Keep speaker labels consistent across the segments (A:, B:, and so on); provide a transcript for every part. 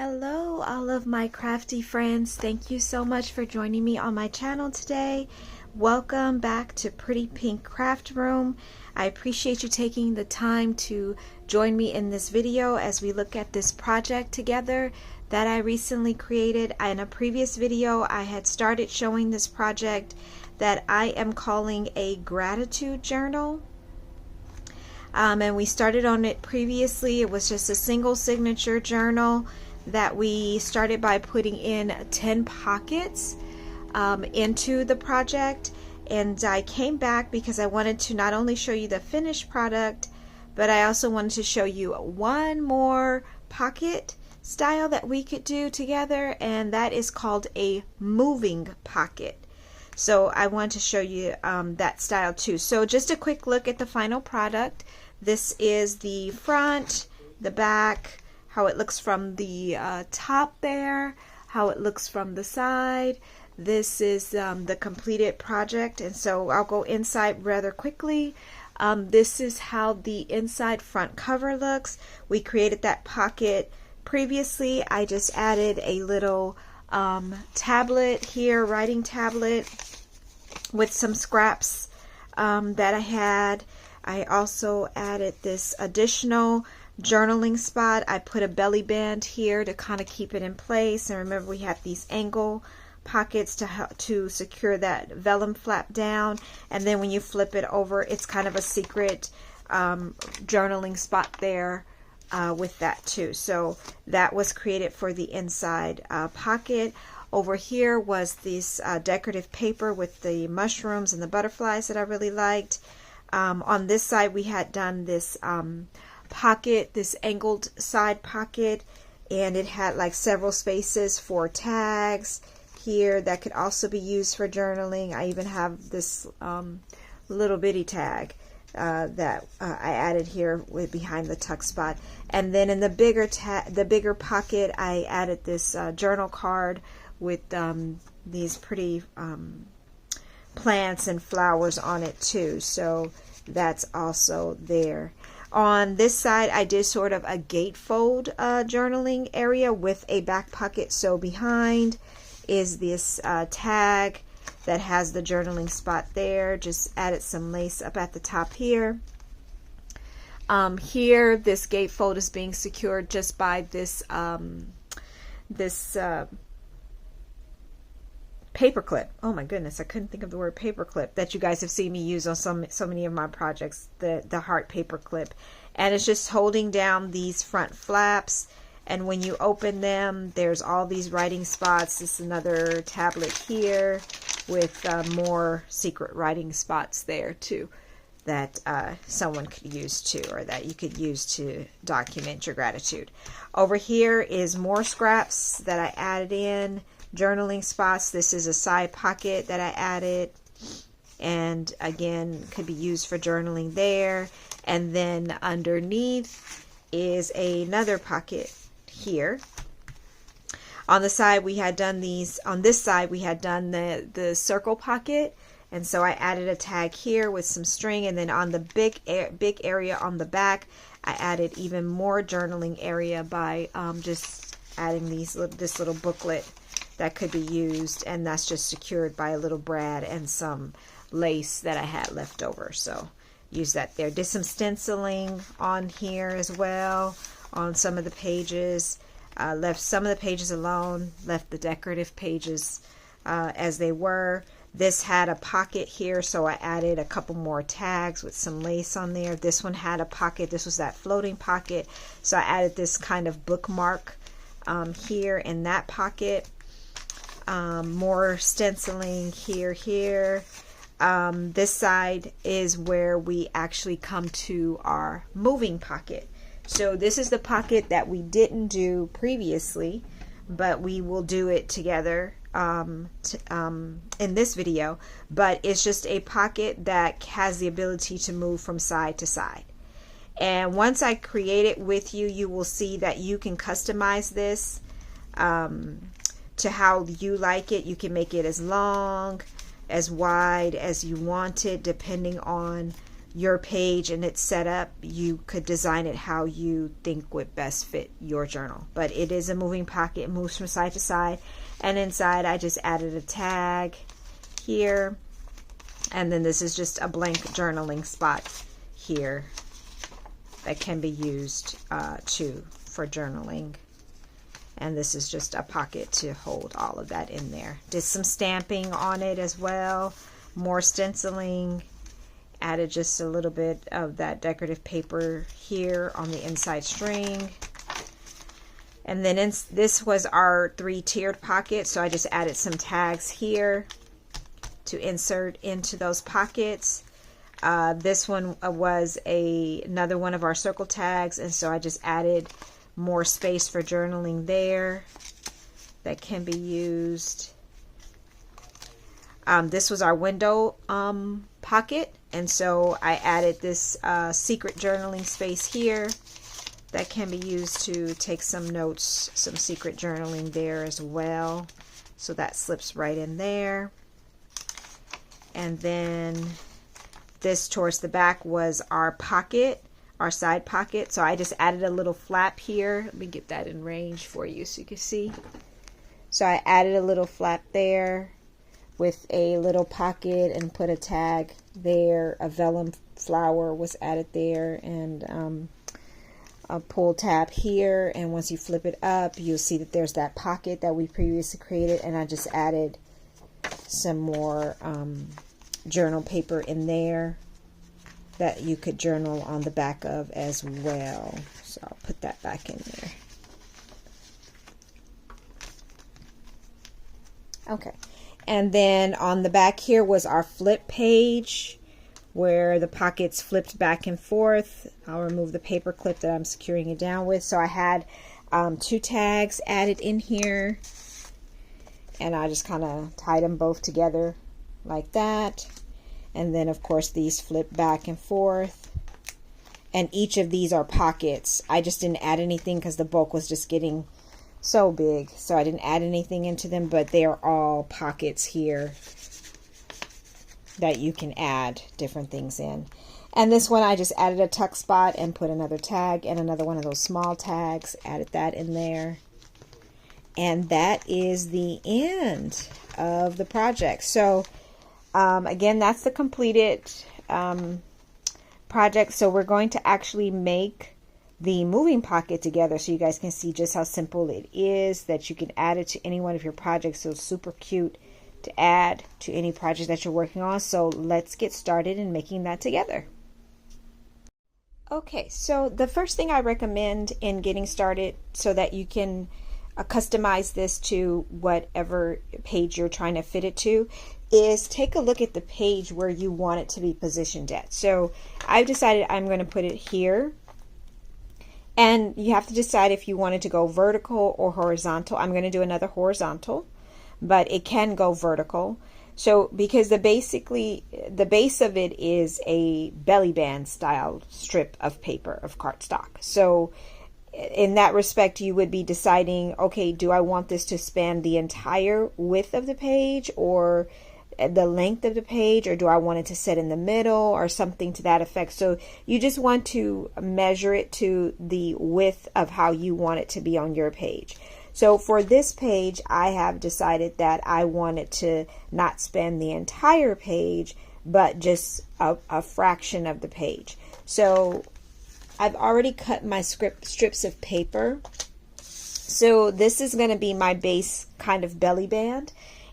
A: Hello, all of my crafty friends. Thank you so much for joining me on my channel today. Welcome back to Pretty Pink Craft Room. I appreciate you taking the time to join me in this video as we look at this project together that I recently created. In a previous video, I had started showing this project that I am calling a gratitude journal. And we started on it previously. It was just a single signature journal that we started by putting in 10 pockets into the project, and I came back because I wanted to not only show you the finished product, but I also wanted to show you one more pocket style that we could do together, and that is called a moving pocket. So I want to show you that style too. So just a quick look at the final product. This is the front, the back, how it looks from the top there, how it looks from the side. This is the completed project, and so I'll go inside rather quickly. This is how the inside front cover looks. We created that pocket previously. I just added a little tablet here, writing tablet with some scraps that I had. I also added this additional journaling spot. I put a belly band here to kind of keep it in place, and remember we have these angle pockets to help to secure that vellum flap down, and then when you flip it over, it's kind of a secret journaling spot there with that too. So that was created for the inside pocket. Over here was this decorative paper with the mushrooms and the butterflies that I really liked. On this side we had done this pocket, this angled side pocket, and it had like several spaces for tags here that could also be used for journaling. I even have this little bitty tag that I added here with behind the tuck spot, and then in the bigger pocket I added this journal card with these pretty plants and flowers on it too, so that's also there. On this side I did sort of a gatefold journaling area with a back pocket. So behind is this tag that has the journaling spot there. Just added some lace up at the top here. Here this gatefold is being secured just by this paper clip. Oh my goodness, I couldn't think of the word paper clip that you guys have seen me use on so many of my projects, the heart paper clip. And it's just holding down these front flaps, and when you open them there's all these writing spots. This is another tablet here with more secret writing spots there too that someone could use too, or that you could use to document your gratitude. Over here is more scraps that I added in, journaling spots. This is a side pocket that I added, and again could be used for journaling there. And then underneath is another pocket here. On the side we had done these, on this side we had done the circle pocket, and so I added a tag here with some string, and then on the big area on the back I added even more journaling area by just adding this little booklet that could be used, and that's just secured by a little brad and some lace that I had left over. So use that there. Did some stenciling on here as well on some of the pages. Left some of the pages alone, left the decorative pages as they were. This had a pocket here, so I added a couple more tags with some lace on there. This one had a pocket. This was that floating pocket, so I added this kind of bookmark here in that pocket. More stenciling here. This side is where we actually come to our moving pocket. So this is the pocket that we didn't do previously, but we will do it together in this video. But it's just a pocket that has the ability to move from side to side. And once I create it with you, you will see that you can customize this to how you like it. You can make it as long, as wide as you want it, depending on your page and it's set up, you could design it how you think would best fit your journal. But it is a moving pocket, it moves from side to side. And inside I just added a tag here. And then this is just a blank journaling spot here that can be used too for journaling. And this is just a pocket to hold all of that in there. Did some stamping on it as well, more stenciling. Added just a little bit of that decorative paper here on the inside string. And then this was our 3-tiered pocket, so I just added some tags here to insert into those pockets. This one was another one of our circle tags, and so I just added more space for journaling there that can be used. This was our window pocket, and so I added this secret journaling space here that can be used to take some notes, some secret journaling there as well. So that slips right in there. And then this towards the back was our pocket, our side pocket. So I just added a little flap here. Let me get that in range for you so you can see. So I added a little flap there with a little pocket and put a tag there. A vellum flower was added there, and a pull tab here. And once you flip it up, you'll see that there's that pocket that we previously created, and I just added some more journal paper in there that you could journal on the back of as well. So I'll put that back in there. Okay. And then on the back here was our flip page where the pockets flipped back and forth. I'll remove the paper clip that I'm securing it down with. So I had 2 tags added in here, and I just kind of tied them both together like that. And then of course these flip back and forth, and each of these are pockets. I just didn't add anything because the bulk was just getting so big, so I didn't add anything into them, but they are all pockets here that you can add different things in. And this one I just added a tuck spot and put another tag and another one of those small tags, added that in there. And that is the end of the project. So again, that's the completed project. So we're going to actually make the moving pocket together so you guys can see just how simple it is, that you can add it to any one of your projects. So it's super cute to add to any project that you're working on. So let's get started in making that together. Okay, so the first thing I recommend in getting started so that you can customize this to whatever page you're trying to fit it to is take a look at the page where you want it to be positioned at. So I've decided I'm going to put it here. And you have to decide if you want it to go vertical or horizontal. I'm going to do another horizontal, but it can go vertical. So because the base of it is a belly band style strip of paper, of cardstock. So in that respect, you would be deciding, okay, do I want this to span the entire width of the page or the length of the page, or do I want it to sit in the middle or something to that effect? So you just want to measure it to the width of how you want it to be on your page. So for this page, I have decided that I want it to not span the entire page, but just a fraction of the page. So I've already cut my strips of paper. So this is going to be my base kind of belly band.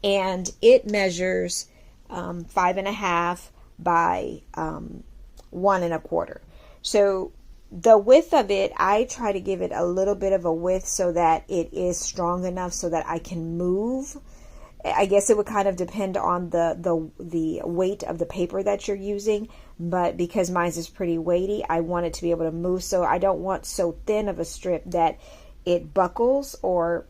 A: And it measures 5.5 by 1 1/4. So the width of it, I try to give it a little bit of a width so that it is strong enough so that I can move. I guess it would kind of depend on the weight of the paper that you're using, but because mine is pretty weighty, I want it to be able to move. So I don't want so thin of a strip that it buckles or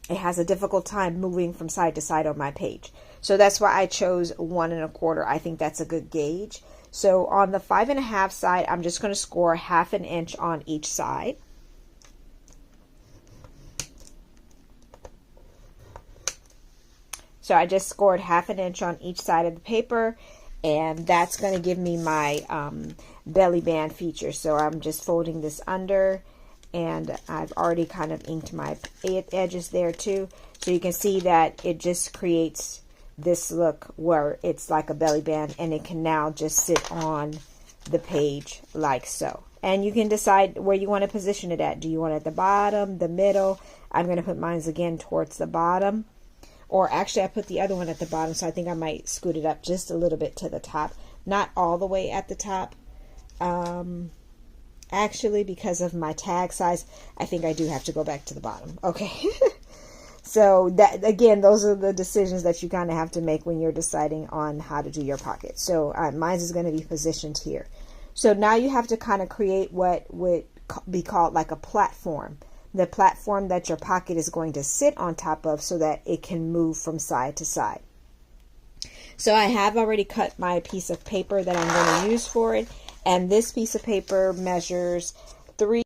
A: it has a difficult time moving from side to side on my page. So that's why I chose 1 1/4. I think that's a good gauge. So on the 5.5 side, I'm just going to score 1/2 inch on each side. So I just scored 1/2 inch on each side of the paper. and that's going to give me my belly band feature. So I'm just folding this under, and I've already kind of inked my edges there too. So you can see that it just creates this look where it's like a belly band, and it can now just sit on the page like so. And you can decide where you want to position it at. Do you want it at the bottom, the middle? I'm going to put mine again towards the bottom. Or actually, I put the other one at the bottom, so I think I might scoot it up just a little bit to the top. Not all the way at the top. Actually, because of my tag size, I think I do have to go back to the bottom. Okay. So that, again, those are the decisions that you kind of have to make when you're deciding on how to do your pocket. So mine is going to be positioned here. So now you have to kind of create what would be called like a platform. The platform that your pocket is going to sit on top of so that it can move from side to side. So I have already cut my piece of paper that I'm going to use for it. And this piece of paper measures 3.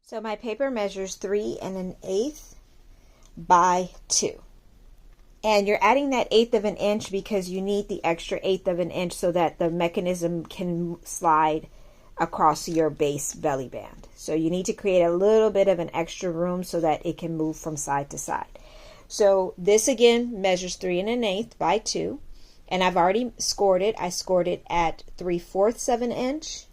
A: So my paper measures 3 1/8 by 2. And you're adding that 1/8 of an inch because you need the extra 1/8 of an inch so that the mechanism can slide across your base belly band. So you need to create a little bit of an extra room so that it can move from side to side. So this again measures 3 1/8 by 2. And I've already scored it. I scored it at 3/4 of an inch.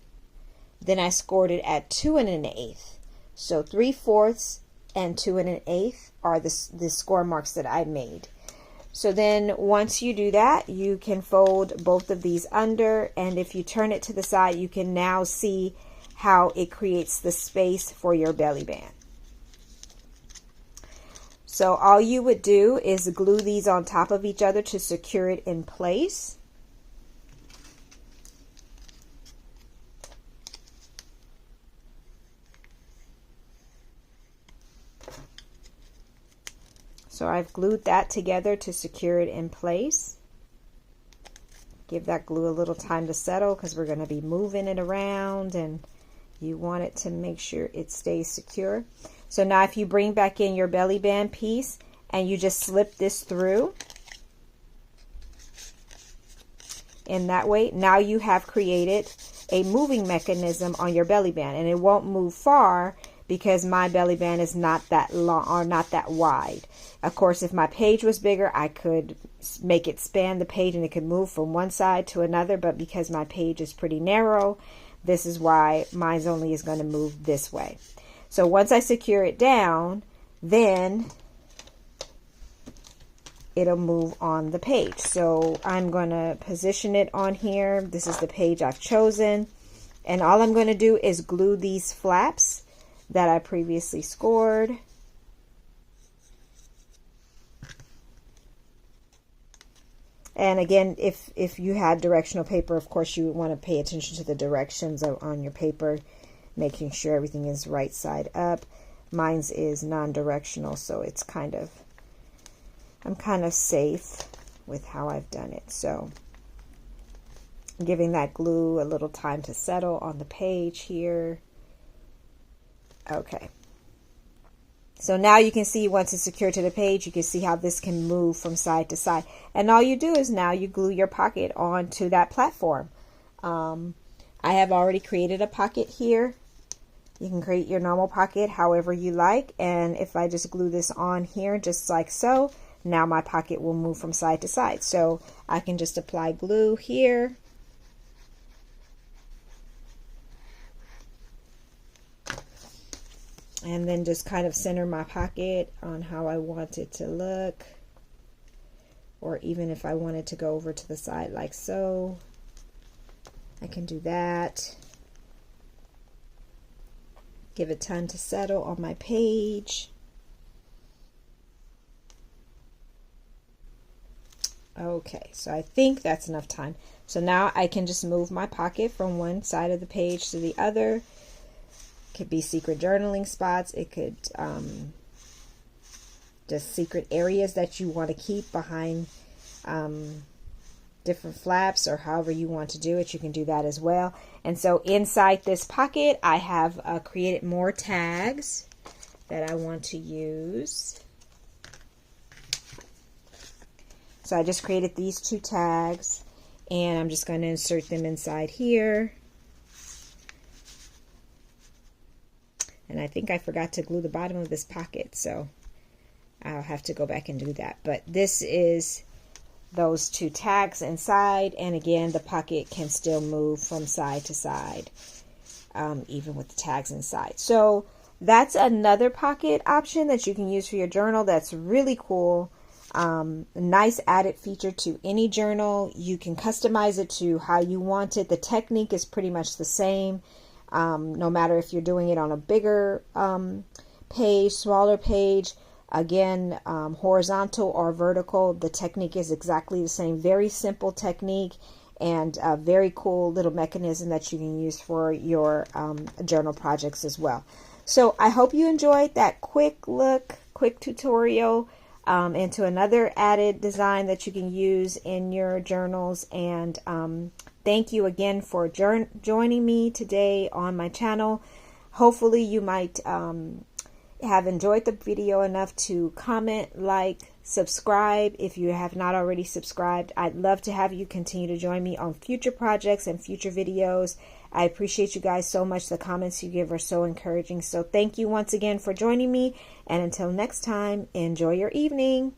A: Then I scored it at 2 1/8. So 3/4 and 2 1/8 are the score marks that I made. So then once you do that, you can fold both of these under, and if you turn it to the side, you can now see how it creates the space for your belly band. So all you would do is glue these on top of each other to secure it in place. So I've glued that together to secure it in place. Give that glue a little time to settle because we're going to be moving it around, and you want it to make sure it stays secure. So now if you bring back in your belly band piece and you just slip this through in that way, now you have created a moving mechanism on your belly band, and it won't move far because my belly band is not that long or not that wide. Of course, if my page was bigger, I could make it span the page and it could move from one side to another, but because my page is pretty narrow, this is why mine's only is going to move this way. So once I secure it down, then it'll move on the page. So I'm going to position it on here. This is the page I've chosen, and all I'm going to do is glue these flaps that I previously scored. And again, if you had directional paper, of course you would want to pay attention to the directions on your paper, making sure everything is right side up. Mine's is non-directional, so it's I'm kind of safe with how I've done it. So giving that glue a little time to settle on the page here. Okay. So now you can see once it's secured to the page, you can see how this can move from side to side. And all you do is now you glue your pocket onto that platform. I have already created a pocket here. You can create your normal pocket however you like. And if I just glue this on here, just like so, now my pocket will move from side to side. So I can just apply glue here. And then just kind of center my pocket on how I want it to look. Or even if I wanted to go over to the side like so, I can do that. Give it time to settle on my page. Okay, so I think that's enough time. So now I can just move my pocket from one side of the page to the other. Could be secret journaling spots. It could just secret areas that you want to keep behind different flaps, or however you want to do it. You can do that as well. And so inside this pocket, I have created more tags that I want to use. So I just created these 2 tags, and I'm just going to insert them inside here. And I think I forgot to glue the bottom of this pocket, so I'll have to go back and do that. But this is those two tags inside, and again, the pocket can still move from side to side, even with the tags inside. So that's another pocket option that you can use for your journal. That's really cool. Nice added feature to any journal. You can customize it to how you want it. The technique is pretty much the same. No matter if you're doing it on a bigger page, smaller page, again, horizontal or vertical, the technique is exactly the same. Very simple technique, and a very cool little mechanism that you can use for your journal projects as well. So I hope you enjoyed that quick tutorial into another added design that you can use in your journals. And thank you again for joining me today on my channel. Hopefully you might have enjoyed the video enough to comment, like, subscribe if you have not already subscribed. I'd love to have you continue to join me on future projects and future videos. I appreciate you guys so much. The comments you give are so encouraging. So thank you once again for joining me. And until next time, enjoy your evening.